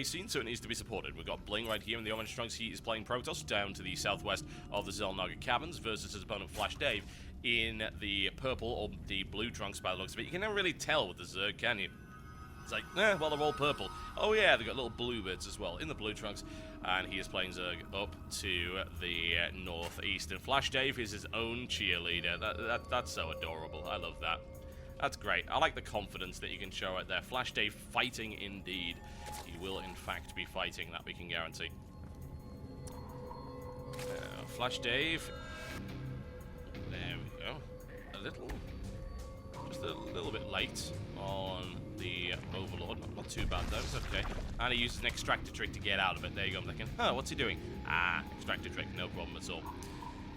face scene, so it needs to be supported. We've got BlinG right here in the orange trunks. He is playing Protoss down to the southwest of the Xel'Naga Caverns versus his opponent FlashDave in the purple or the blue trunks by the looks of it. You can never really tell with the Zerg, can you? It's like, well, they're all purple. Oh yeah, they've got little blue bits as well in the blue trunks. And he is playing Zerg up to the northeast. And FlashDave is his own cheerleader. That's so adorable. I love that. That's great. I like the confidence that you can show right there. FlashDave fighting indeed. He will, in fact, be fighting. That we can guarantee. FlashDave. There we go. Just a little bit late on the Overlord. Not too bad, though. It's okay. And he uses an extractor trick to get out of it. There you go. I'm thinking, huh, what's he doing? Ah, extractor trick. No problem at all.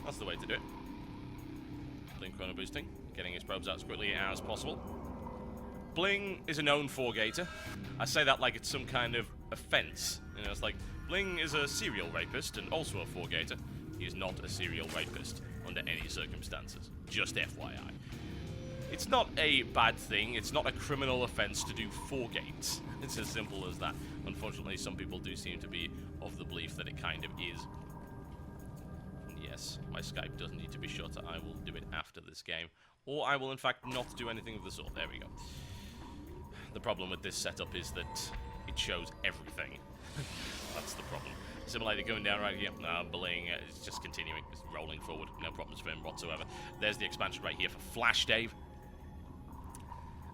That's the way to do it. BlinG chrono boosting. Getting his probes out as quickly as possible. BlinG is a known 4-gater. I say that like it's some kind of offense. You know, it's like, BlinG is a serial rapist and also a 4-gater. He is not a serial rapist under any circumstances. Just FYI. It's not a bad thing. It's not a criminal offense to do 4 gates. It's as simple as that. Unfortunately, some people do seem to be of the belief that it kind of is. Yes, my Skype does need to be shut. I will do it after this game. Or I will, in fact, not do anything of the sort. There we go. The problem with this setup is that it shows everything. That's the problem. Similarly, going down right here. BlinG is just continuing. It's rolling forward. No problems for him whatsoever. There's the expansion right here for FlashDave.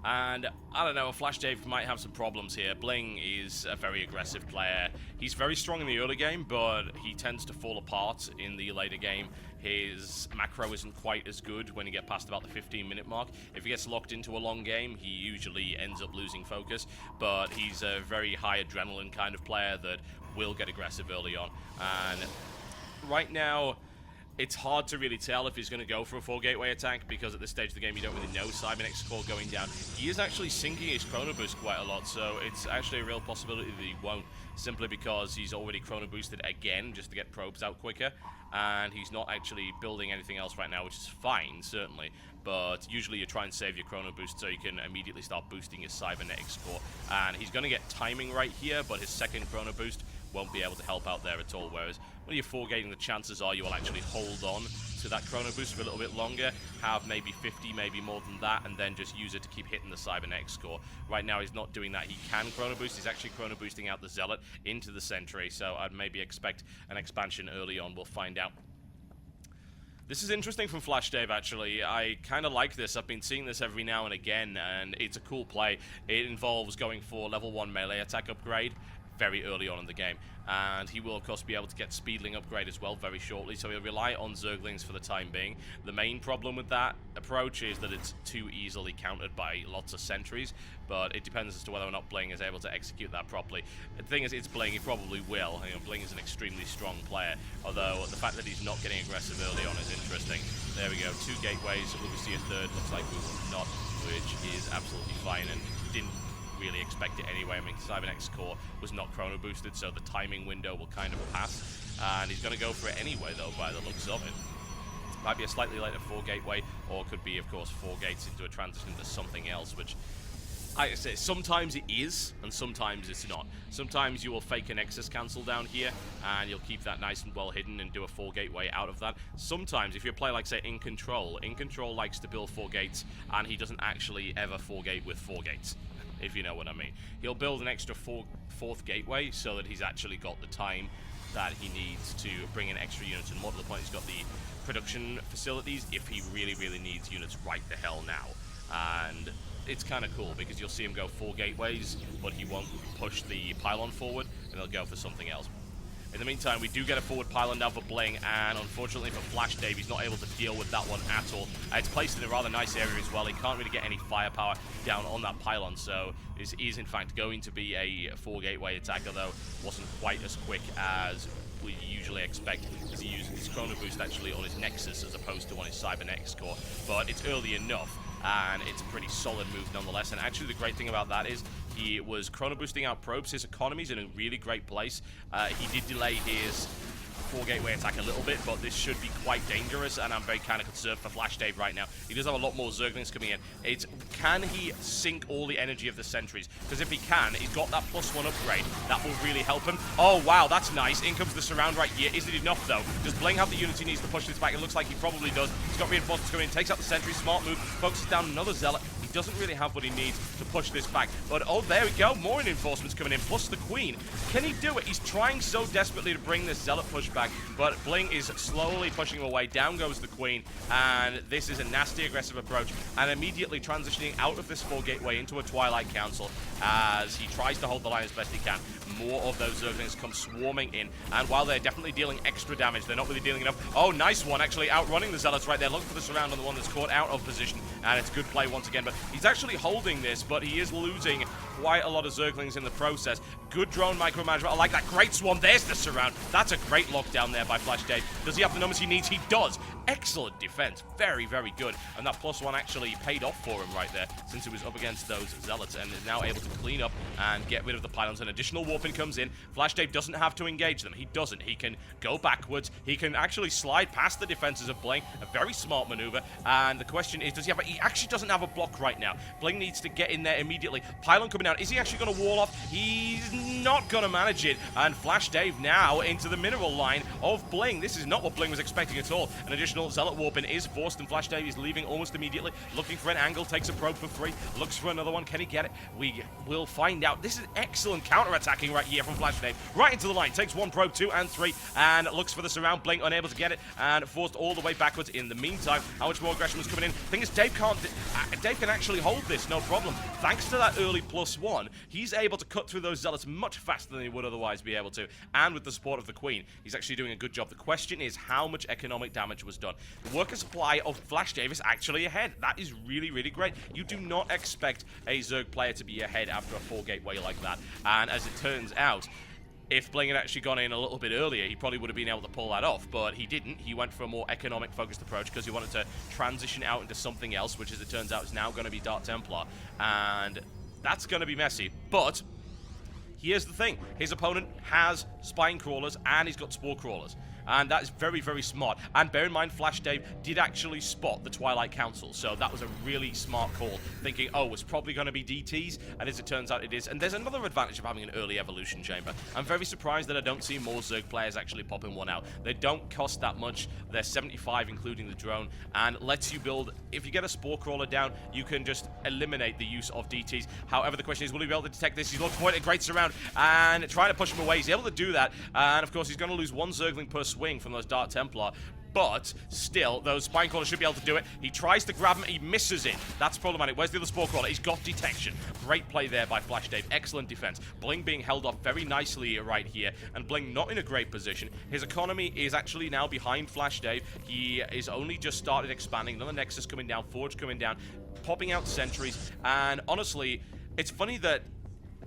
And, I don't know, FlashDave might have some problems here. BlinG is a very aggressive player. He's very strong in the early game, but he tends to fall apart in the later game. His macro isn't quite as good when you get past about the 15-minute mark. If he gets locked into a long game, he usually ends up losing focus, but he's a very high adrenaline kind of player that will get aggressive early on. And right now, it's hard to really tell if he's going to go for a 4-gateway attack, because at this stage of the game you don't really know Cybernex core going down. He is actually sinking his chrono boost quite a lot, so it's actually a real possibility that he won't, simply because he's already chrono boosted again just to get probes out quicker, and he's not actually building anything else right now, which is fine, certainly, but usually you try and save your chrono boost so you can immediately start boosting your cybernetics core, and he's going to get timing right here, but his second chrono boost won't be able to help out there at all, whereas when you're 4-gating, the chances are you will actually hold on to that chrono boost for a little bit longer, have maybe 50, maybe more than that, and then just use it to keep hitting the cybernetics score. Right now he's not doing that. He can chrono boost. He's actually chrono boosting out the Zealot into the Sentry, so I'd maybe expect an expansion early on. We'll find out. This is interesting from FlashDave, actually. I kind of like this. I've been seeing this every now and again, and it's a cool play. It involves going for level 1 melee attack upgrade very early on in the game, and he will of course be able to get speedling upgrade as well very shortly, so he'll rely on Zerglings for the time being. The main problem with that approach is that it's too easily countered by lots of sentries, but it depends as to whether or not BlinG is able to execute that properly. The thing is, it's BlinG, he probably will. You know, BlinG is an extremely strong player, although the fact that he's not getting aggressive early on is interesting. There we go, 2 gateways. Will we see a third? Looks like we will not, which is absolutely fine, and didn't really expect it anyway. I mean, Cybernex core was not chrono boosted, so the timing window will kind of pass, and he's going to go for it anyway, though, by the looks of it. Might be a slightly later 4-gateway, or could be, of course, 4 gates into a transition to something else, which I say sometimes it is, and sometimes it's not. Sometimes you will fake a Nexus cancel down here, and you'll keep that nice and well hidden and do a 4-gateway out of that. Sometimes, if you play like, say, In Control likes to build 4 gates, and he doesn't actually ever 4-gate with 4 gates. If you know what I mean. He'll build an extra 4th gateway so that he's actually got the time that he needs to bring in extra units, and more to the point, he's got the production facilities if he really, really needs units right the hell now. And it's kind of cool because you'll see him go 4 gateways, but he won't push the pylon forward, and he'll go for something else. In the meantime, we do get a forward pylon now for BlinG, and unfortunately for FlashDave, he's not able to deal with that one at all. It's placed in a rather nice area as well. He can't really get any firepower down on that pylon, so this is in fact going to be a 4-gateway attack, although wasn't quite as quick as we usually expect, because he uses his chrono boost actually on his Nexus as opposed to on his Cybernex core. But it's early enough, and it's a pretty solid move nonetheless. And actually the great thing about that is he was chrono boosting out probes. His economy's in a really great place. He did delay his 4 gateway attack a little bit, but this should be quite dangerous, and I'm very kind of concerned for FlashDave right now. He does have a lot more Zerglings coming in. It's, can he sink all the energy of the sentries? Because if he can, he's got that +1 upgrade. That will really help him. Oh, wow, that's nice. In comes the surround right here. Is it enough, though? Does BlinG have the units he needs to push this back? It looks like he probably does. He's got reinforcements coming in, takes out the sentry, smart move, focuses down another Zealot. He doesn't really have what he needs to push this back. But, oh, there we go. More reinforcements coming in, plus the Queen. Can he do it? He's trying so desperately to bring this Zealot push back, but BlinG is slowly pushing him away. Down goes the Queen, and this is a nasty, aggressive approach, and immediately transitioning out of this 4 gateway into a Twilight Council as he tries to hold the line as best he can. More of those Zerglings come swarming in, and while they're definitely dealing extra damage, they're not really dealing enough. Oh, nice one, actually outrunning the Zealots right there. Look for the surround on the one that's caught out of position, and it's good play once again, but he's actually holding this, but he is losing quite a lot of Zerglings in the process. Good drone micromanagement. I like that. Great swarm. There's the surround. That's a great lockdown there by FlashDave. Does he have the numbers he needs? He does. Excellent defense. Very, very good. And that +1 actually paid off for him right there, since he was up against those Zealots, and is now able to clean up and get rid of the pylons. An additional warping comes in. FlashDave doesn't have to engage them. He doesn't. He can go backwards. He can actually slide past the defenses of BlinG. A very smart maneuver. And the question is, does he have he actually doesn't have a block right now. BlinG needs to get in there immediately. Pylon coming down. Is he actually going to wall off? He's not going to manage it. And FlashDave now into the mineral line of BlinG. This is not what BlinG was expecting at all. An additional Zealot warping is forced, and FlashDave is leaving almost immediately. Looking for an angle. Takes a probe for free. Looks for another one. Can he get it? We will find out. This is excellent counter-attacking right here from FlashDave. Right into the line. Takes 1 probe, 2 and 3. And looks for the surround. BlinG unable to get it. And forced all the way backwards. In the meantime, how much more aggression was coming in? Thing is, Dave can actually hold this, no problem. Thanks to that early +1, he's able to cut through those Zealots much faster than he would otherwise be able to. And with the support of the Queen, he's actually doing a good job. The question is how much economic damage was done. The worker supply of FlashDave is actually ahead. That is really, really great. You do not expect a Zerg player to be ahead after a 4 gateway like that. And as it turns out, if BlinG had actually gone in a little bit earlier, he probably would have been able to pull that off, but he didn't. He went for a more economic-focused approach because he wanted to transition out into something else, which, as it turns out, is now going to be Dark Templar, and that's going to be messy. But here's the thing. His opponent has Spine Crawlers, and he's got Spore Crawlers. And that is very, very smart. And bear in mind, FlashDave did actually spot the Twilight Council, so that was a really smart call, thinking, oh, it's probably going to be DTs, and as it turns out, it is. And there's another advantage of having an early evolution chamber. I'm very surprised that I don't see more Zerg players actually popping one out. They don't cost that much. They're 75, including the drone, and lets you build. If you get a Spore Crawler down, you can just eliminate the use of DTs. However, the question is, will he be able to detect this? He's looking for it, a great surround, and trying to push him away. He's able to do that, and of course, he's going to lose 1 Zergling per swing from those Dark Templar, but still, those Spine Crawlers should be able to do it. He tries to grab him, he misses it. That's problematic. Where's the other Spore Crawler? He's got detection. Great play there by FlashDave. Excellent defense. BlinG being held off very nicely right here, and BlinG not in a great position. His economy is actually now behind FlashDave. He is only just started expanding. Another Nexus coming down, Forge coming down, popping out sentries, and honestly, it's funny that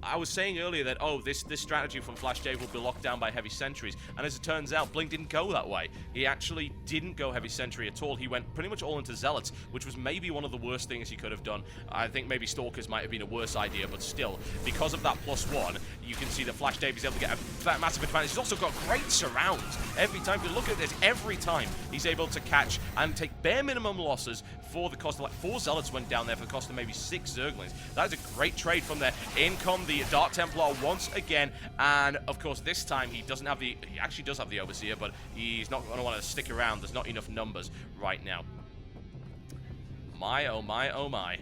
I was saying earlier that, oh, this strategy from FlashDave will be locked down by heavy sentries, and as it turns out, BlinG didn't go that way. He actually didn't go heavy sentry at all. He went pretty much all into Zealots, which was maybe one of the worst things he could have done. I think maybe Stalkers might have been a worse idea, but still, because of that +1, you can see that FlashDave is able to get a massive advantage. He's also got great surrounds. Every time, if you look at this, every time he's able to catch and take bare minimum losses for the cost of, like, 4 Zealots went down there for the cost of maybe 6 Zerglings. That is a great trade from there. In come the Dark Templar once again, and of course this time he doesn't have the, he actually does have the Overseer, but he's not going to want to stick around. There's not enough numbers right now. My, oh my, oh my.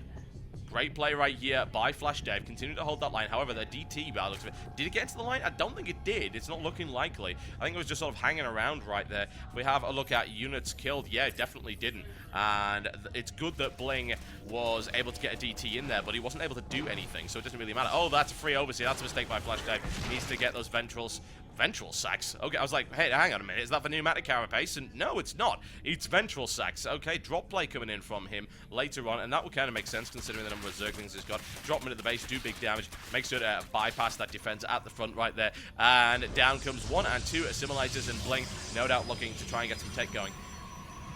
Great play right here by FlashDave. Continue to hold that line. However, the DT, by the looks of it, did it get into the line? I don't think it did. It's not looking likely. I think it was just sort of hanging around right there. If we have a look at units killed, yeah, it definitely didn't. And it's good that BlinG was able to get a DT in there, but he wasn't able to do anything, so it doesn't really matter. Oh, that's a free Overseer. That's a mistake by FlashDave. He needs to get those Ventrals. Ventral Sacks? Okay, I was like, hey, hang on a minute. Is that the pneumatic carapace? And no, it's not. It's Ventral Sacks. Okay, drop play coming in from him later on, and that would kind of make sense considering the number of Zerglings he's got. Drop him into the base, do big damage, make sure to bypass that defense at the front right there. And down comes 1 and 2 assimilators, and BlinG, no doubt looking to try and get some tech going.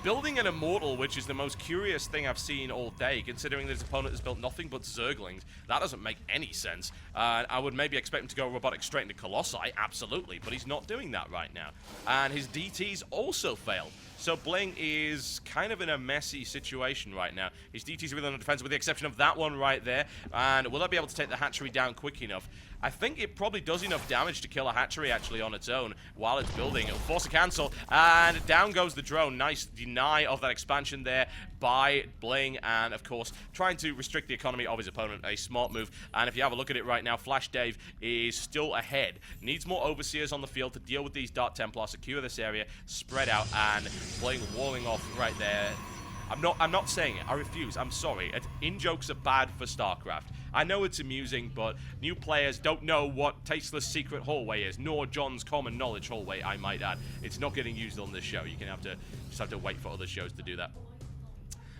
building an Immortal, which is the most curious thing I've seen all day, considering that his opponent has built nothing but Zerglings. That doesn't make any sense. I would maybe expect him to go Robotic straight into Colossi, absolutely, but he's not doing that right now. And his DTs also failed. So BlinG is kind of in a messy situation right now. His DTs are really on the defense, with the exception of that one right there. And will I be able to take the hatchery down quick enough? I think it probably does enough damage to kill a hatchery actually on its own while it's building. It'll force a cancel, and down goes the drone. Nice deny of that expansion there by BlinG, and of course trying to restrict the economy of his opponent. A smart move. And if you have a look at it right now, FlashDave is still ahead. Needs more Overseers on the field to deal with these Dark Templar, secure this area, spread out, and BlinG walling off right there. I'm not saying it. I refuse. I'm sorry. In-jokes are bad for StarCraft. I know it's amusing, but new players don't know what Tasteless Secret Hallway is, nor John's Common Knowledge Hallway, I might add. It's not getting used on this show. You can just have to wait for other shows to do that.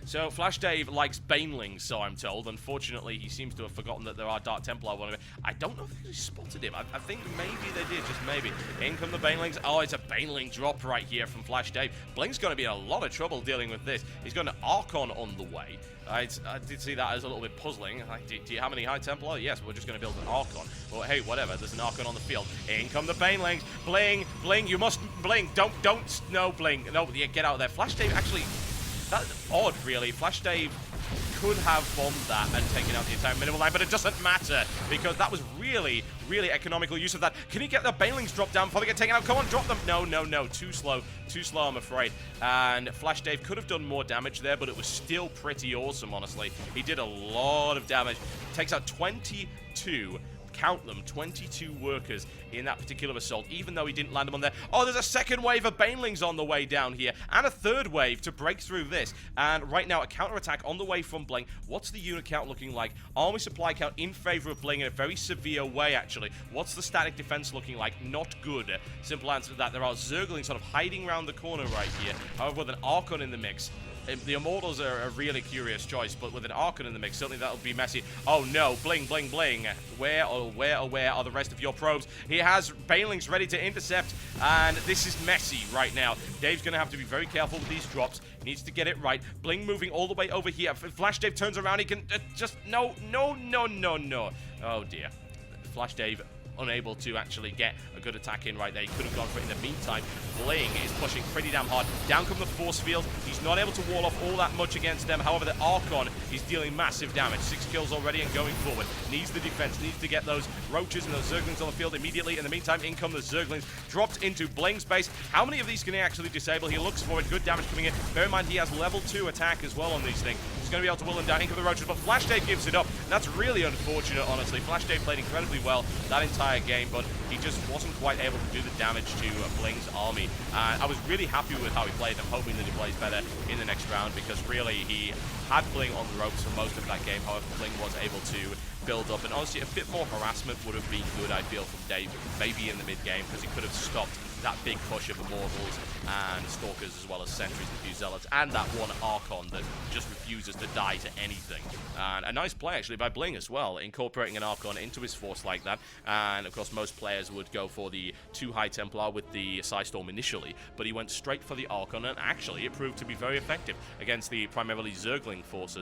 So, FlashDave likes Banelings, so I'm told. Unfortunately, he seems to have forgotten that there are Dark Templar. I don't know if they spotted him. I think maybe they did, just maybe. In come the Banelings. Oh, it's a Baneling drop right here from FlashDave. BlinG's going to be in a lot of trouble dealing with this. He's got an Archon on the way. I did see that as a little bit puzzling. Do you have any High Templar? Yes, we're just going to build an Archon. Well, hey, whatever. There's an Archon on the field. In come the Banelings. BlinG, you must... BlinG, don't... No, BlinG. No, yeah, get out of there. FlashDave actually... That's odd, really. FlashDave could have bombed that and taken out the entire minimal line, but it doesn't matter, because that was really, really economical use of that. Can he get the Banelings drop down before they get taken out? Come on, drop them. No. Too slow, I'm afraid. And FlashDave could have done more damage there, but it was still pretty awesome, honestly. He did a lot of damage. Takes out 22... count them, 22 workers in that particular assault, even though he didn't land them on there. Oh, there's a second wave of Banelings on the way down here, and a third wave to break through this. And right now, a counterattack on the way from BlinG. What's the unit count looking like? Army supply count in favor of BlinG in a very severe way, actually. What's the static defense looking like? Not good. Simple answer to that. There are Zerglings sort of hiding around the corner right here. However, with an Archon in the mix, the Immortals are a really curious choice, but with an Archon in the mix, certainly that'll be messy. Oh no, BlinG. Where are the rest of your probes? He has Banelings ready to intercept, and this is messy right now. Dave's going to have to be very careful with these drops. He needs to get it right. BlinG moving all the way over here. If FlashDave turns around, he can just... No. Oh dear. FlashDave unable to actually get a good attack in right there. He could have gone for it in the meantime. BlinG is pushing pretty damn hard. Down come the force field. He's not able to wall off all that much against them. However, the Archon is dealing massive damage. 6 kills already and going forward. Needs the defense. Needs to get those Roaches and those Zerglings on the field immediately. In the meantime, in come the Zerglings. Dropped into BlinG's base. How many of these can he actually disable? He looks for it. Good damage coming in. Bear in mind, he has level 2 attack as well on these things. He's going to be able to will them down. In come the Roaches, but FlashDave gives it up. And that's really unfortunate, honestly. FlashDave played incredibly well that entire game, but he just wasn't quite able to do the damage to BlinG's army. I was really happy with how he played. I'm hoping that he plays better in the next round, because really he had BlinG on the ropes for most of that game. However, BlinG was able to build up, and honestly a bit more harassment would have been good, I feel, from Dave, maybe in the mid-game, because he could have stopped that big push of Immortals and Stalkers, as well as Sentries and a few Zealots, and that one Archon that just refuses to die to anything. And a nice play, actually, by BlinG as well, incorporating an Archon into his force like that. And, of course, most players would go for the 2 High Templar with the Psystorm initially, but he went straight for the Archon, and actually it proved to be very effective against the primarily Zergling forces